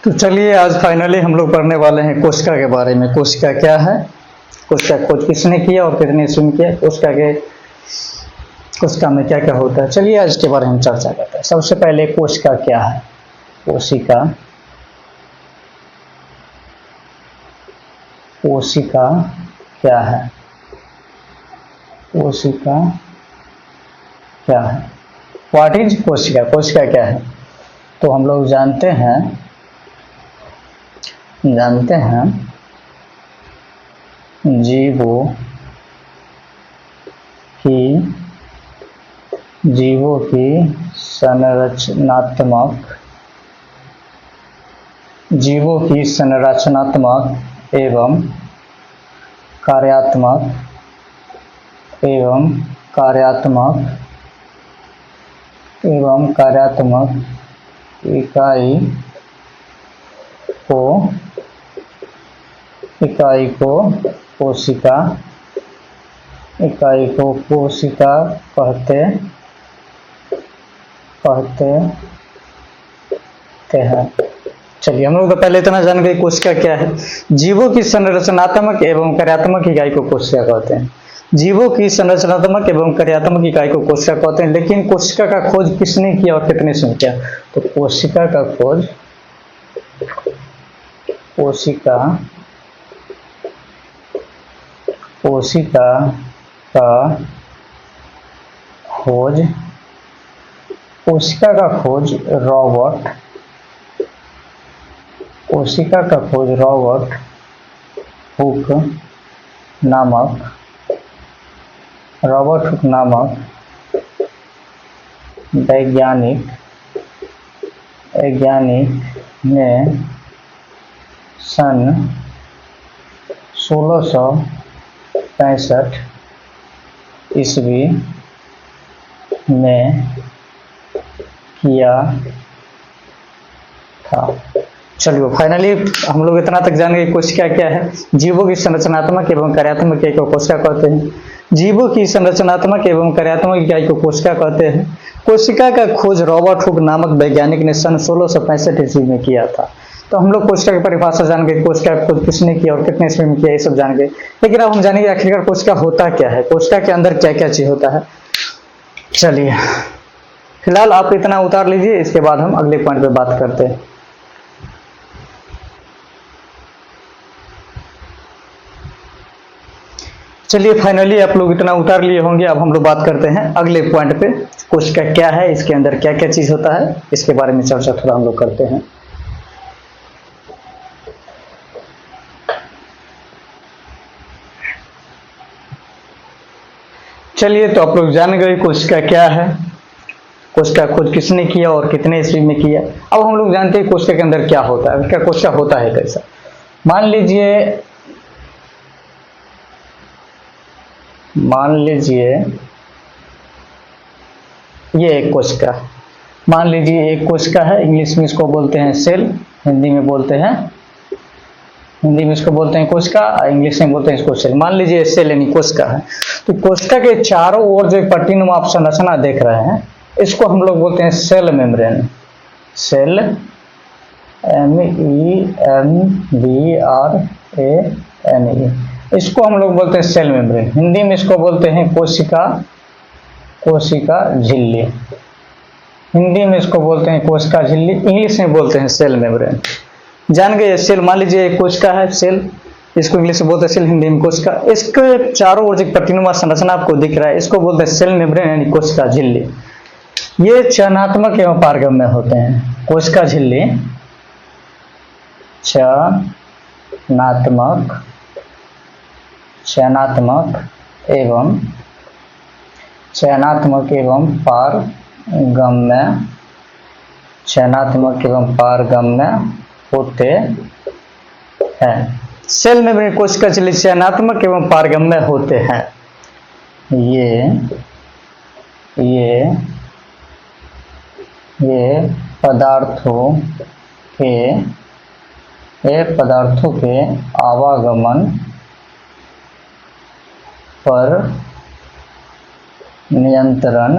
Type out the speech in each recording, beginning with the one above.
तो चलिए आज फाइनली हम लोग पढ़ने वाले हैं कोशिका के बारे में। कोशिका क्या है, कोशिका खोज किसने किया और कितने ईस्वी में किया, कोशिका में क्या क्या होता है, चलिए आज के बारे में चर्चा करते हैं। सबसे पहले कोशिका क्या है। कोशिका कोशिका क्या है, कोशिका क्या है, व्हाट इज कोशिका, कोशिका क्या है। तो हम लोग जानते हैं जीवों की संरचनात्मक एवं कार्यात्मक इकाई को कोशिका कहते हैं। चलिए हम लोग तो पहले इतना जान गए कोशिका क्या है। जीवों की संरचनात्मक एवं कार्यात्मक इकाई को कोशिका कहते हैं। जीवों की संरचनात्मक एवं कार्यात्मक इकाई को कोशिका कहते हैं। लेकिन कोशिका का खोज किसने किया और कितने समय किया। तो कोशिका का खोज रॉबर्ट हुक नामक वैज्ञानिक ने सन 1665 ईस्वी में किया था। चलिए फाइनली हम लोग इतना तक जान गए कोशिका क्या है। जीवों की संरचनात्मक एवं कार्यात्मक इकाई को कोशिका कहते हैं। जीवों की संरचनात्मक एवं कार्यात्मक इकाई को कोशिका कहते हैं। कोशिका का खोज रॉबर्ट हुक नामक वैज्ञानिक ने सन 1665 ईस्वी में किया था। तो हम लोग कोशिका की परिभाषा जान गए, कोशिका का खोज किसने किया और कितने ईस्वी में किया, ये सब जान गए। लेकिन अब हम जानेंगे आखिरकार कोशिका होता क्या है, कोशिका के अंदर क्या क्या चीज होता है। चलिए फिलहाल आप इतना उतार लीजिए, इसके बाद हम अगले पॉइंट पे बात करते हैं। चलिए फाइनली आप लोग इतना उतार लिए होंगे। अब हम लोग बात करते हैं अगले पॉइंट पे। कोशिका क्या है, इसके अंदर क्या क्या चीज होता है, इसके बारे में चर्चा थोड़ा हम लोग करते हैं। चलिए तो आप लोग जान गए कोशिका क्या है, कोशिका खोज किसने किया और कितने ईस्वी में किया। अब हम लोग जानते हैं कोशिका के अंदर क्या होता है, क्या कोशिका होता है कैसा। मान लीजिए ये एक कोशिका, मान लीजिए एक कोशिका है। इंग्लिश में इसको बोलते हैं सेल, हिंदी में इसको बोलते हैं कोशिका, इंग्लिश में बोलते हैं इसको सेल। मान लीजिए सेल यानी कोशिका है। तो कोशिका के चारों ओर जो पट्टीनुमा आप संरचना देख रहे हैं, इसको हम लोग बोलते हैं सेल मेम्ब्रेन। सेल MEMBRANE, इसको हम लोग बोलते हैं सेल मेम्ब्रेन। हिंदी में इसको बोलते हैं कोशिका झिल्ली। हिंदी में इसको बोलते हैं कोशिका झिल्ली, इंग्लिश में बोलते हैं सेल मेम्ब्रेन। जान गए सेल। मान लीजिए एक कोशिका है सेल, इसको इंग्लिश में बोलते हैं सेल, हिंदी में कोशिका। इसके चारों ओर जो पट्टीनुमा संरचना आपको दिख रहा है, इसको बोलते हैं सेल मेम्ब्रेन यानी कोशिका झिल्ली। ये चयनात्मक एवं पारगम्य होते हैं। कोशिका झिल्ली चयनात्मक एवं पारगम्य होते हैं। सेल मेम्ब्रेन कोशिका झिल्ली चयनात्मक एवं पारगम्य होते हैं। ये पदार्थों के आवागमन पर नियंत्रण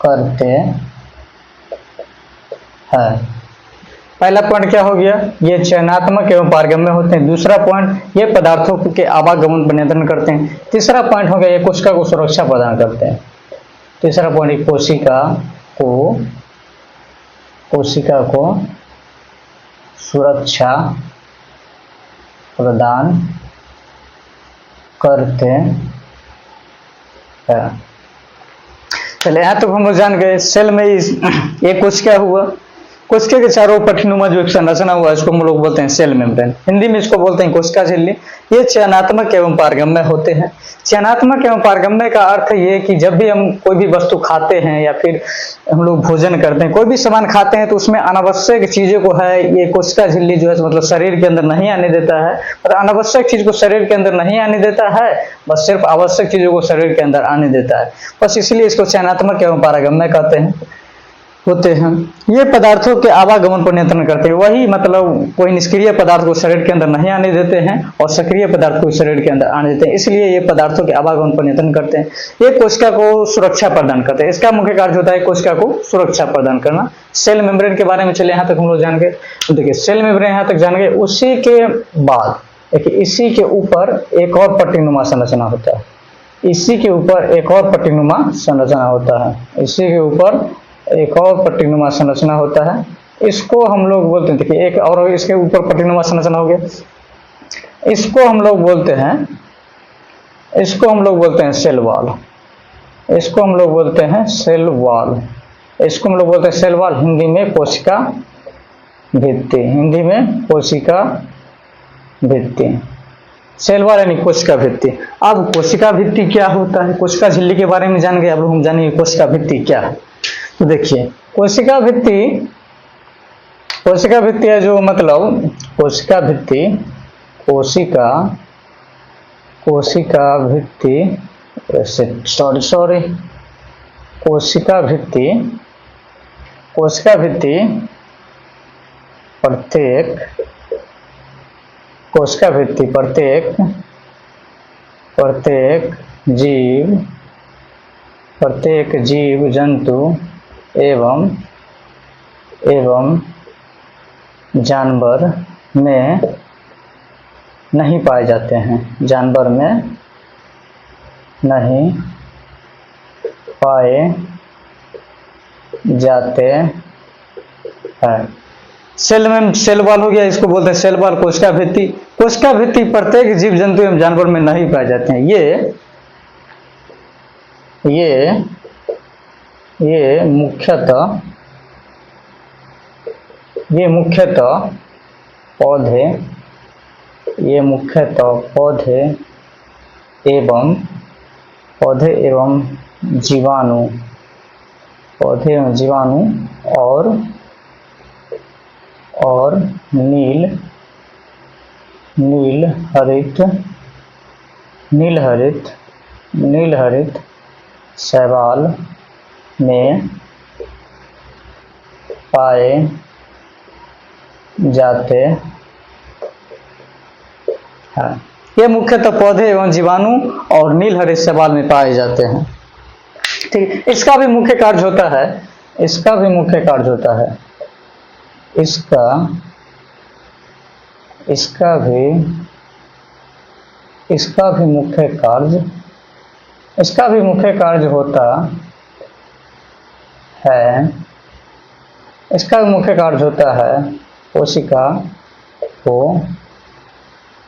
करते है। पहला पॉइंट क्या हो गया, ये चयनात्मक एवं पारगम्य होते हैं। दूसरा पॉइंट, ये पदार्थों के आवागमन पर नियंत्रण करते हैं। तीसरा पॉइंट हो गया, ये कोशिका को सुरक्षा प्रदान करते हैं। तीसरा पॉइंट, कोशिका को सुरक्षा प्रदान करते हैं। चलिए यहाँ तक हम लोग जान गए। सेल में एक कोशिका हुआ, कोशिका के चारों पट्टीनुमा जो एक संरचना हुआ, इसको हम लोग बोलते हैं सेल मेम्ब्रेन। हिंदी में इसको बोलते हैं कोशिका झिल्ली। ये चयनात्मक एवं पारगम्य होते हैं। चयनात्मक एवं पारगम्य का अर्थ ये कि जब भी हम कोई भी वस्तु खाते हैं या फिर हम लोग भोजन करते हैं, कोई भी सामान खाते हैं, तो उसमें अनावश्यक चीजों को है ये कोशिका झिल्ली जो है मतलब शरीर के अंदर नहीं आने देता है। और अनावश्यक चीज को शरीर के अंदर नहीं आने देता है, बस सिर्फ आवश्यक चीजों को शरीर के अंदर आने देता है। बस इसलिए इसको चयनात्मक एवं पारगम्य कहते हैं होते हैं। ये पदार्थों के आवागमन पर नियंत्रण करते हैं। वही मतलब कोई निष्क्रिय पदार्थ को शरीर के अंदर नहीं आने देते हैं और सक्रिय पदार्थ को शरीर के अंदर आने देते हैं, इसलिए ये पदार्थों के आवागमन पर नियंत्रण करते हैं। ये कोशिका को सुरक्षा प्रदान करते हैं। इसका मुख्य कार्य होता है कोशिका को सुरक्षा प्रदान करना। सेल मेम्ब्रेन के बारे में चले यहाँ तक हम लोग जान गए। तो देखिए सेल मेम्ब्रेन यहाँ तक जान गए। उसी के बाद देखिए इसी के ऊपर एक और पट्टीनुमा संरचना होता है। इसी के ऊपर एक और पट्टीनुमा संरचना होता है। इसी के ऊपर एक और पट्टीनुमा संरचना होता है। इसको हम लोग बोलते हैं, देखिए एक और इसके ऊपर पट्टीनुमा संरचना हो गया, इसको हम लोग बोलते हैं सेल वॉल। इसको हम लोग बोलते हैं सेल वॉल। इसको हम लोग बोलते हैं सेल वॉल, हिंदी में कोशिका भित्ति। हिंदी में कोशिका भित्ति, सेल वॉल यानी कोशिका भित्ति। अब कोशिका भित्ति क्या होता है, कोशिका झिल्ली के बारे में जान गए। अब हम जानेंगे कोशिका भित्ति क्या है। तो देखिए कोशिका भित्ति है जो मतलब कोशिका भित्ति प्रत्येक जीव जंतु एवं जानवर में नहीं पाए जाते हैं। जानवर में नहीं पाए जाते हैं। सेल वॉल हो गया, इसको बोलते हैं सेल वॉल। कोशिका भित्ति प्रत्येक जीव जंतु एवं जानवर में नहीं पाए जाते हैं। ये मुख्यतः पौधे एवं जीवाणु और नील हरित शैवाल में पाए जाते हैं। ये मुख्यतः पौधे एवं जीवाणु और नील हरित शैवाल में पाए जाते हैं। ठीक है, इसका भी मुख्य कार्य होता है इसका भी मुख्य कार्य होता है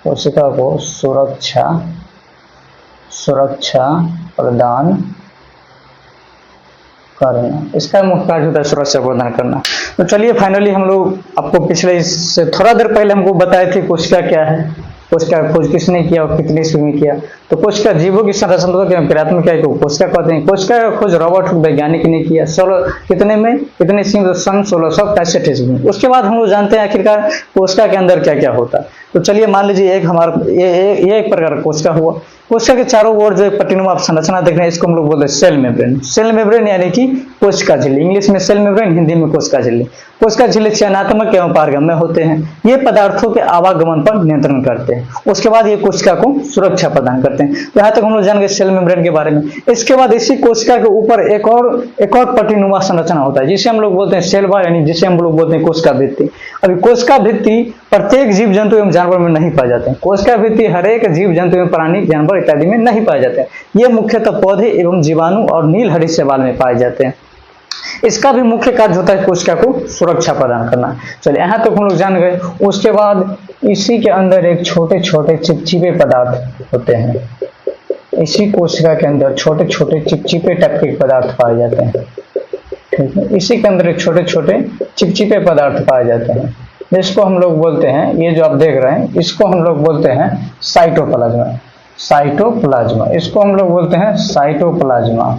कोशिका को सुरक्षा प्रदान करना। इसका मुख्य कार्य होता है सुरक्षा प्रदान करना। तो चलिए फाइनली हम लोग आपको पिछले से थोड़ा देर पहले हमको बताए थे कोशिका क्या है, कोशिका का खोज किसने किया और कितनी ईस्वी में किया। तो कोशिका जीवों की संरचनात्मक एवं क्रियात्मक क्या को कोशिका कहते हैं। कोशिका का खोज रॉबर्ट हुक वैज्ञानिक ने किया सन 1665 ईस्वी में। उसके बाद हम लोग जानते हैं आखिरकार कोशिका के अंदर क्या क्या होता है। तो चलिए मान लीजिए एक प्रकार का कोशिका हुआ। कोशिका के चारों ओर जो एक पट्टीनुमा संरचना देख रहे हैं, इसको हम लोग बोलते हैं सेल मेम्ब्रेन। सेल मेम्ब्रेन यानी कि कोशिका झिल्ली, इंग्लिश में सेल मेम्ब्रेन, हिंदी में कोशिका झिल्ली। कोशिका झिल्ली चयनात्मक एवं पारगम्य होते हैं। ये पदार्थों के आवागमन पर नियंत्रण करते हैं। उसके बाद ये कोशिका को सुरक्षा प्रदान करते हैं। तो यहाँ तक हम लोग जान गए सेल मेम्ब्रेन के बारे में। इसके बाद इसी कोशिका के ऊपर एक और पट्टीनुमा संरचना होता है, जिसे हम लोग बोलते हैं सेल वॉल, यानी जिसे हम लोग बोलते हैं कोशिका भित्ति। अभी कोशिका भित्ति प्रत्येक जीव जंतु एवं जानवर में नहीं पाए जाते हैं। कोशिका भित्ति हर एक जीव जंतु एवं प्राणी, जानवर इत्यादि में नहीं पाए जाते हैं। ये मुख्यतः पौधे एवं जीवाणु और नील हरित शैवाल में पाए जाते हैं। इसका भी मुख्य कार्य होता है कोशिका को सुरक्षा प्रदान करना। चलिए यहाँ तक हम लोग जान गए। उसके बाद इसी के अंदर एक छोटे छोटे चिपचिपे पदार्थ होते हैं। इसी कोशिका के अंदर छोटे छोटे चिपचिपे टाइप के पदार्थ पाए जाते हैं। ठीक है, इसी के अंदर एक छोटे छोटे चिपचिपे पदार्थ पाए जाते हैं, जिसको हम लोग बोलते हैं, ये जो आप देख रहे हैं, इसको हम लोग बोलते हैं साइटोप्लाज्मा। साइटोप्लाज्मा, इसको हम लोग बोलते हैं साइटोप्लाज्मा।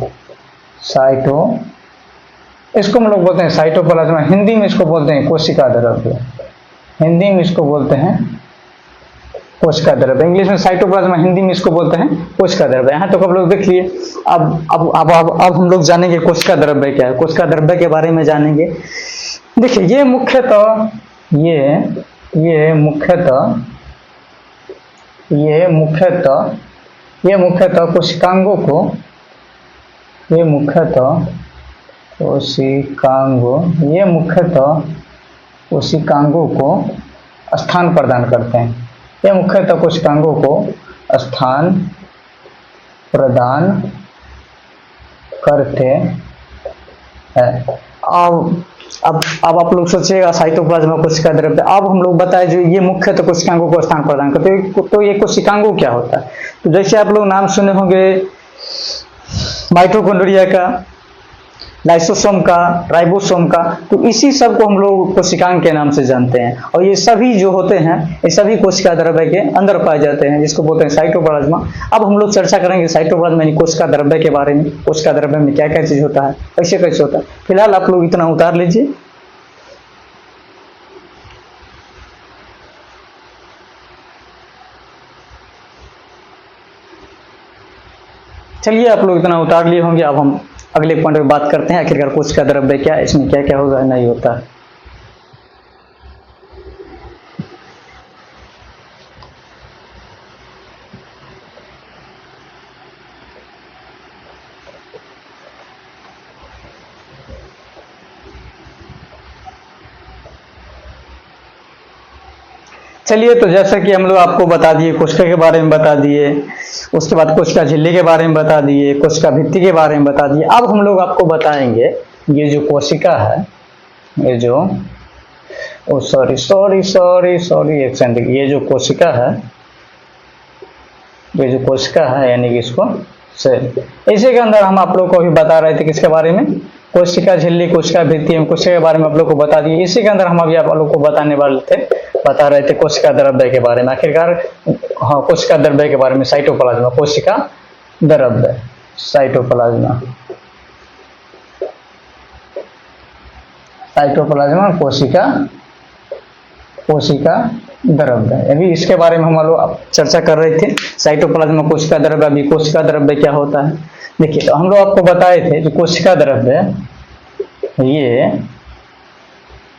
इसको हम लोग बोलते हैं साइटोप्लाज्मा। हिंदी में इसको बोलते हैं कोशिका द्रव्य। हिंदी में इसको बोलते हैं कोशिका द्रव्य। इंग्लिश में साइटोप्लाज्मा, हिंदी में इसको बोलते हैं कोशिका द्रव्य। यहाँ तक आप लोग देख लिए। अब हम लोग जानेंगे कोशिका द्रव्य क्या है। कोशिका द्रव्य के बारे में जानेंगे। देखिए, ये मुख्यतः कोशिकांगों को स्थान प्रदान करते हैं। ये मुख्यतः कोशिकांगों को स्थान प्रदान करते हैं। अब आप लोग सोचिएगा साइटोप्लाज्मा कोशिका द्रव्य। अब हम लोग बताएं जो ये मुख्यतः कोशिकांगों को स्थान प्रदान करते हैं, तो ये कोशिकांगों क्या होता है। तो जैसे आप लोग नाम सुने होंगे माइटोकॉन्ड्रिया का, लाइसोसोम का, राइबोसोम का, तो इसी सब को हम लोग कोशिकांग के नाम से जानते हैं। और ये सभी जो होते हैं, ये सभी कोशिका द्रव्य के अंदर पाए जाते हैं, जिसको बोलते हैं साइटोप्लाज्मा। अब हम लोग चर्चा करेंगे साइटोप्लाज्मा यानी कोशिका द्रव्य के बारे में। कोशिका द्रव्य में क्या क्या चीज होता है, कैसे कैसे होता है। फिलहाल आप लोग इतना उतार लीजिए। चलिए, आप लोग इतना उतार लिए होंगे। अब हम अगले पॉइंट में बात करते हैं, आखिरकार कोशिका द्रव्य क्या, इसमें क्या क्या होगा नहीं होता है। चलिए, तो जैसा कि हम लोग आपको बता दिए, कोशिका के बारे में बता दिए, उसके बाद कोशिका झिल्ली के बारे में बता दिए, कोशिका भित्ति के बारे में बता दिए। अब हम लोग आपको बताएंगे ये जो कोशिका है, ये जो एक सेकंड, ये जो कोशिका है यानी कि इसको सेल, इसी के अंदर हम आप लोग को अभी बता रहे थे किसके बारे में, कोशिका झिल्ली, कोशिका भित्ति, हम कोशिका के बारे में आप लोग को बता दिए। इसी के अंदर हम अभी आप लोग को बता रहे थे कोशिका द्रव्य के बारे में। आखिरकार हाँ, कोशिका द्रव्य के बारे में, साइटोप्लाज्मा, कोशिका द्रव्य, साइटोप्लाज्मा, कोशिका द्रव्य। अभी इसके बारे में हम लोग चर्चा कर रहे थे, साइटोप्लाज्मा, कोशिका द्रव्य। अभी कोशिका द्रव्य क्या होता है देखिए, हम लोग आपको बताए थे कि कोशिका द्रव्य ये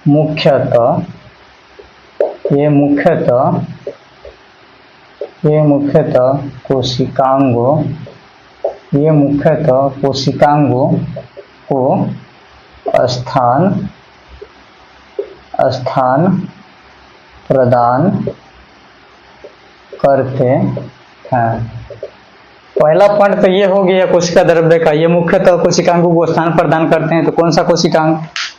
मुख्यतः कोशिकांगों को स्थान प्रदान करते हैं। पहला पॉइंट तो ये हो गया कोशिका द्रव्य का, ये मुख्यतः कोशिकांगों को स्थान प्रदान करते हैं। तो कौन सा कोशिकांग,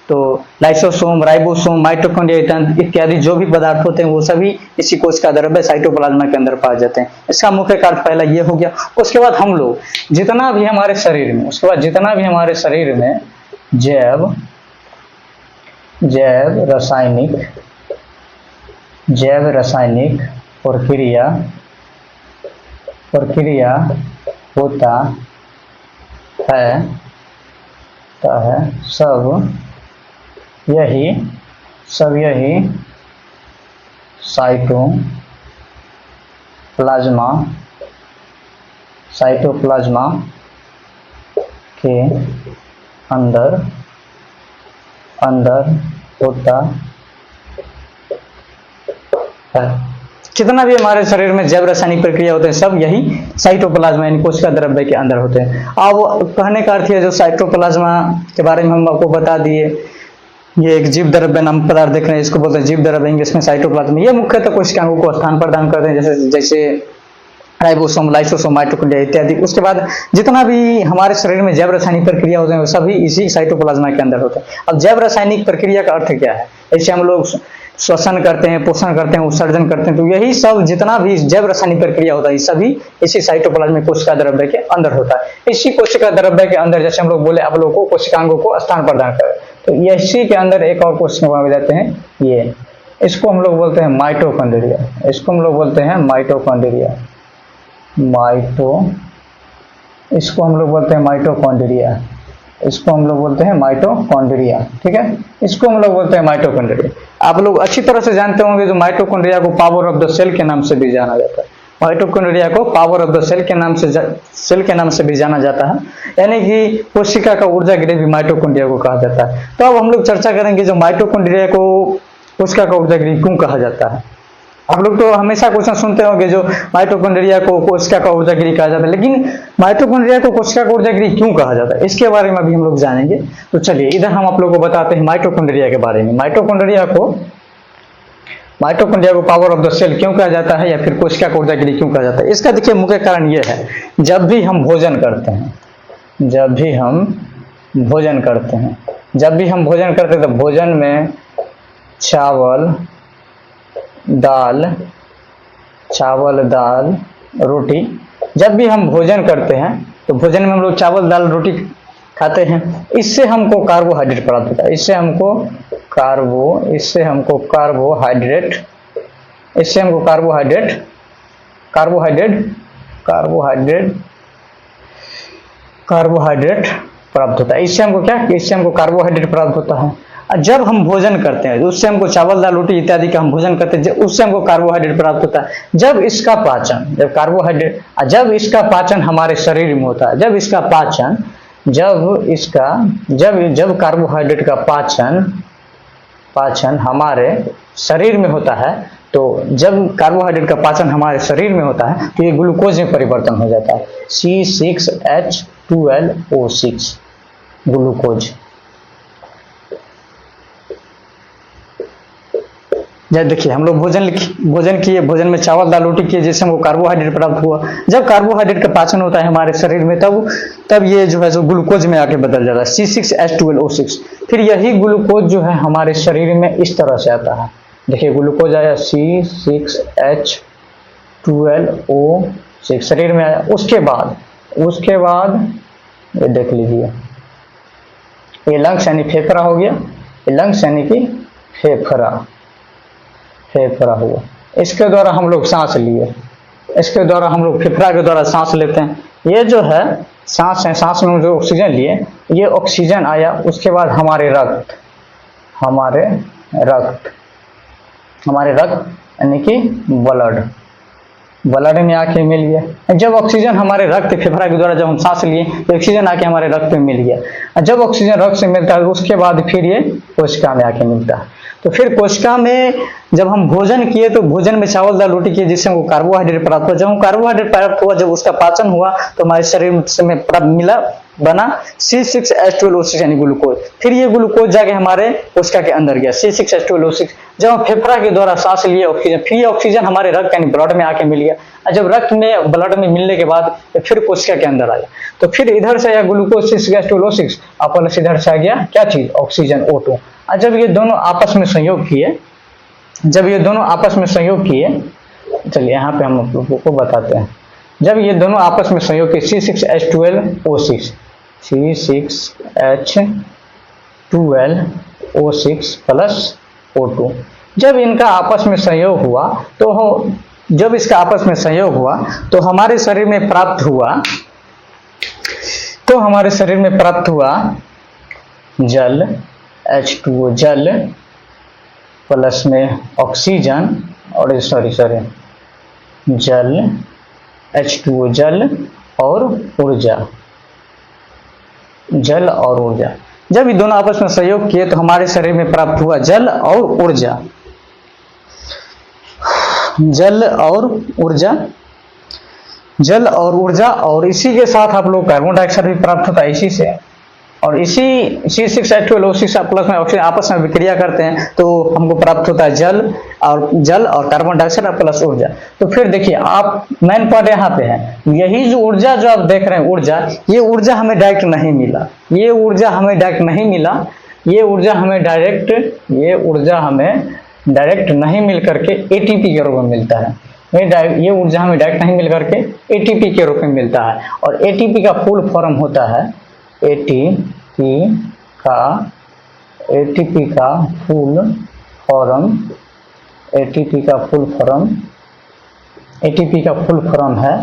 तो लाइसोसोम, राइबोसोम, माइटोकॉन्ड्रिया इत्यादि जो भी पदार्थ होते हैं वो सभी इसी कोशिका द्रव्य साइटोप्लाज्मा के अंदर पाए जाते हैं। इसका मुख्य कार्य पहला ये हो गया। उसके बाद हम लोग जितना भी हमारे शरीर में जैव रासायनिक प्रक्रिया होता है, सब यही साइटोप्लाज्मा साइटोप्लाज्मा के अंदर अंदर होता है। जितना भी हमारे शरीर में जैव रासायनिक प्रक्रिया होते हैं सब यही साइटोप्लाज्मा यानी कोशिका द्रव्य के अंदर होते हैं। अब कहने का अर्थ है जो साइटोप्लाज्मा के बारे में हम आपको बता दिए, ये एक जीव द्रव्य नाम पदार्थ देख रहे हैं, इसको बोलते हैं जीव द्रव्य, इंग्लिश में साइटोप्लाज्मा। ये मुख्यतः कोशिकाओं को स्थान प्रदान करते हैं, जैसे जैसे राइबोसोम, लाइसोसोम, माइटोकॉन्ड्रिया इत्यादि। उसके बाद जितना भी हमारे शरीर में जैव रासायनिक प्रक्रिया होते हैं वो सभी इसी साइटोप्लाज्मा के अंदर होते हैं। अब जैव रासायनिक प्रक्रिया का अर्थ क्या है? ऐसे हम लोग श्वसन करते हैं, पोषण करते हैं, उत्सर्जन करते हैं, तो यही सब जितना भी जैव रासायनिक प्रक्रिया होता है ये सभी इसी साइटोप्लाज्मिक कोशिका द्रव्य के अंदर होता है। इसी कोशिका द्रव्य के अंदर जैसे हम लोग बोले आप लोगों को कोशिकांगों को स्थान प्रदान करें, तो इसी के अंदर एक और कोशिका पाए जाते हैं, ये इसको हम लोग बोलते हैं माइटोकॉन्ड्रिया। इसको हम लोग बोलते हैं माइटोकॉन्ड्रिया। इसको हम लोग बोलते हैं माइटोकॉन्ड्रिया। इसको हम लोग बोलते हैं माइटोकॉन्ड्रिया। ठीक है, इसको हम लोग बोलते हैं माइटोकॉन्ड्रिया। आप लोग अच्छी तरह से जानते होंगे जो माइटोकॉन्ड्रिया को पावर ऑफ द सेल के नाम से भी जाना जाता है। माइटोकॉन्ड्रिया को पावर ऑफ द सेल के नाम से भी जाना जाता है, यानी कि कोशिका का ऊर्जा गृह भी माइटोकॉन्ड्रिया को कहा जाता है। तो अब हम लोग चर्चा करेंगे जो माइटोकॉन्ड्रिया को कोशिका का ऊर्जा गृह क्यों कहा जाता है। आप लोग तो हमेशा क्वेश्चन सुनते होंगे जो माइटोकॉन्ड्रिया को कोशिका का ऊर्जा गृह कहा जाता है, लेकिन माइटोकॉन्ड्रिया को कोशिका का ऊर्जा गृह क्यों कहा जाता है इसके बारे में भी हम लोग जानेंगे। तो चलिए इधर हम आप लोग को बताते हैं माइटोकॉन्ड्रिया के बारे में। माइटोकॉन्ड्रिया को पावर ऑफ द सेल क्यों कहा जाता है या फिर कोशिका का ऊर्जा गृह क्यों कहा जाता है। इसका देखिए मुख्य कारण यह है, जब भी हम भोजन करते हैं तो भोजन में चावल दाल रोटी, जब भी हम भोजन करते हैं तो भोजन में हम लोग चावल दाल रोटी खाते हैं, इससे हमको कार्बोहाइड्रेट प्राप्त होता है। इससे हमको प्राप्त होता है। इससे हमको कार्बोहाइड्रेट प्राप्त होता है। जब हम भोजन करते हैं उससे हमको चावल दाल रोटी इत्यादि का हम भोजन करते हैं, उससे हमको कार्बोहाइड्रेट प्राप्त होता है। जब इसका पाचन हमारे शरीर में होता है, जब कार्बोहाइड्रेट का पाचन हमारे शरीर में होता है, तो जब कार्बोहाइड्रेट का पाचन हमारे शरीर में होता है तो ये ग्लूकोज में परिवर्तन हो जाता है, C6H12O6 ग्लूकोज। जब देखिए हम लोग भोजन किए, भोजन में चावल दाल रोटी किए, जिससे हमको कार्बोहाइड्रेट प्राप्त हुआ। जब कार्बोहाइड्रेट का पाचन होता है हमारे शरीर में तब ये जो है ग्लूकोज में आके बदल जाता है, C6H12O6। फिर यही ग्लूकोज जो है हमारे शरीर में इस तरह से आता है। देखिए ग्लूकोज आया C6H12O6 शरीर में आया। उसके बाद ये देख लीजिए, ये लंग्स यानी फेफड़ा हो गया, ये लंग्स यानी कि फेफड़ा हुआ। इसके द्वारा हम लोग सांस लिए, फेफड़ा के द्वारा सांस लेते हैं। ये जो है सांस है, सांस में जो ऑक्सीजन लिए, ये ऑक्सीजन आया। उसके बाद हमारे रक्त यानी कि ब्लड में आके मिल गया। जब ऑक्सीजन हमारे रक्त फेफड़ा के द्वारा जब हम सांस लिए तो ऑक्सीजन आके हमारे रक्त में मिल गया। जब ऑक्सीजन रक्त से मिलता है उसके बाद फिर ये कोशिका में आके मिलता है। तो फिर कोशिका में जब हम भोजन किए तो भोजन में चावल दाल रोटी किए, जिससे हमको कार्बोहाइड्रेट प्राप्त हुआ। जब हम कार्बोहाइड्रेट प्राप्त हुआ, जब उसका पाचन हुआ तो हमारे शरीर में बना C6H12O6 यानी ग्लूकोज। फिर ये ग्लूकोज जाके हमारे कोशिका के अंदर गया, C6H12O6। जब हम फेफड़ा के द्वारा सांस लिए ऑक्सीजन, फिर ये ऑक्सीजन हमारे रक्त यानी ब्लड में आके मिल गया। और जब रक्त में ब्लड में मिलने के बाद फिर कोशिका के अंदर आया, तो फिर इधर से आया ग्लूकोज C6H12O6 और प्लस इधर से आ गया क्या चीज, ऑक्सीजन O2। और जब ये दोनों आपस में संयोग किए, चलिए यहाँ पे हम लोगों को बताते हैं। जब ये दोनों आपस में संयोग किए C6H12O6 प्लस O2, जब इनका आपस में संयोग हुआ तो हमारे शरीर में प्राप्त हुआ जल H2O, जल प्लस में ऑक्सीजन और जल H2O जल और ऊर्जा, जल और ऊर्जा। जब ये दोनों आपस में सहयोग किए तो हमारे शरीर में प्राप्त हुआ जल और ऊर्जा, जल और ऊर्जा, जल और ऊर्जा। और इसी के साथ आप लोग कार्बन डाइऑक्साइड भी प्राप्त होता है इसी से, और इसी C6H12O6 में ऑक्सीजन आपस में विक्रिया करते हैं तो हमको प्राप्त होता है जल और कार्बन डाइऑक्साइड प्लस ऊर्जा। तो फिर देखिए आप मेन पॉइंट यहाँ पे है, यही जो ऊर्जा जो आप देख रहे हैं ऊर्जा, ये ऊर्जा हमें डायरेक्ट नहीं मिला, ये ऊर्जा हमें डायरेक्ट नहीं मिला, ये ऊर्जा हमें डायरेक्ट नहीं मिल करके एटीपी के रूप में मिलता है। ये ऊर्जा हमें डायरेक्ट नहीं मिल करके एटीपी के रूप में मिलता है, और एटीपी का फुल फॉर्म होता है एटीपी का फुल फॉर्म है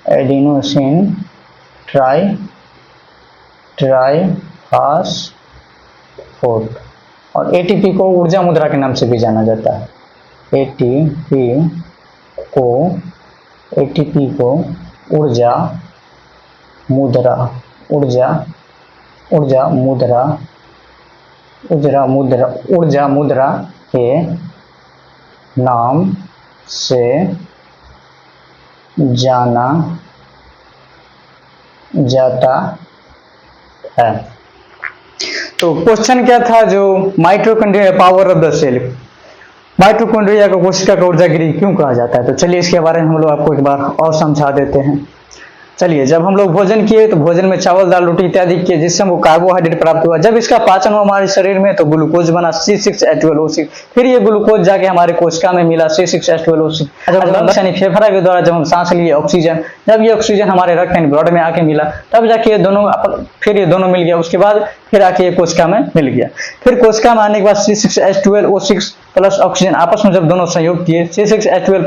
एडिनोसिन ट्राइफॉस्फेट, और एटीपी को ऊर्जा मुद्रा के नाम से भी जाना जाता है। एटीपी को ऊर्जा मुद्रा के नाम से जाना जाता है। तो क्वेश्चन क्या था, जो mitochondria power of the cell, mitochondria को कोशिका का ऊर्जा गृह क्यों कहा जाता है। तो चलिए इसके बारे में हम लोग आपको एक बार और समझा देते हैं। चलिए, जब हम लोग भोजन किए तो भोजन में चावल दाल रोटी इत्यादि किए जिससे हमको कार्बोहाइड्रेट प्राप्त हुआ। जब इसका पाचन हुआ हमारे शरीर में तो ग्लूकोज बना C6H12O6, फिर ये ग्लूकोज जाके हमारे कोशिका में मिला C6H12O6। यानी फेफड़ा के द्वारा जब हम सांस लिए ऑक्सीजन, जब ये ऑक्सीजन हमारे रक्त यानी ब्लड में आके मिला तब जाके ये दोनों मिल गया, उसके बाद फिर आके ये कोशिका में मिल गया। फिर कोशिका में आने के बाद C6H12O6 प्लस ऑक्सीजन आपस में जब दोनों सहयोग किए, C6H12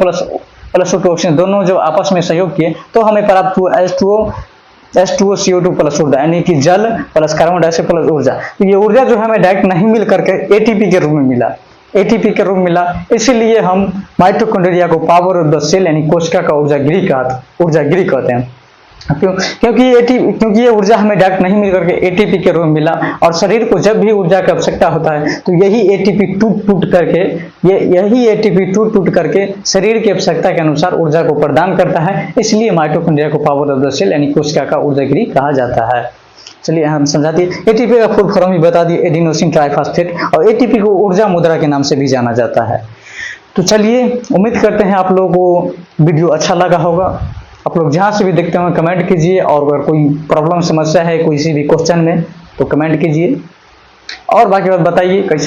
प्लस ऑक्सीजन दोनों जो आपस में सहयोग किए तो हमें प्राप्त हुआ H2O CO2 प्लस ऊर्जा, यानी कि जल प्लस कार्बन डाइऑक्साइड प्लस ऊर्जा। तो ये ऊर्जा जो हमें डायरेक्ट नहीं मिल करके एटीपी के रूप में मिला, इसीलिए हम माइटोकॉन्ड्रिया को पावर ऑफ द सेल यानी कोशिका का ऊर्जा गृह कहते हैं। क्योंकि ये ऊर्जा हमें डायरेक्ट नहीं मिल करके एटीपी के रूप में मिला, और शरीर को जब भी ऊर्जा की आवश्यकता होता है तो यही एटीपी टूट करके शरीर की आवश्यकता के अनुसार ऊर्जा को प्रदान करता है। इसलिए माइटोकॉन्ड्रिया को पावर ऑफ द सेल यानी कोशिका का ऊर्जा गृह कहा जाता है। चलिए हम समझा दिए, एटीपी का फुल फॉर्म भी बता दिए, एडिनोसिन ट्राइफॉस्फेट, और एटीपी को ऊर्जा मुद्रा के नाम से भी जाना जाता है। तो चलिए, उम्मीद करते हैं आप लोगों को वीडियो अच्छा लगा होगा। आप लोग जहाँ से भी देखते हो कमेंट कीजिए, और अगर कोई प्रॉब्लम समस्या है किसी भी क्वेश्चन में तो कमेंट कीजिए, और बाकी बात बताइए कैसा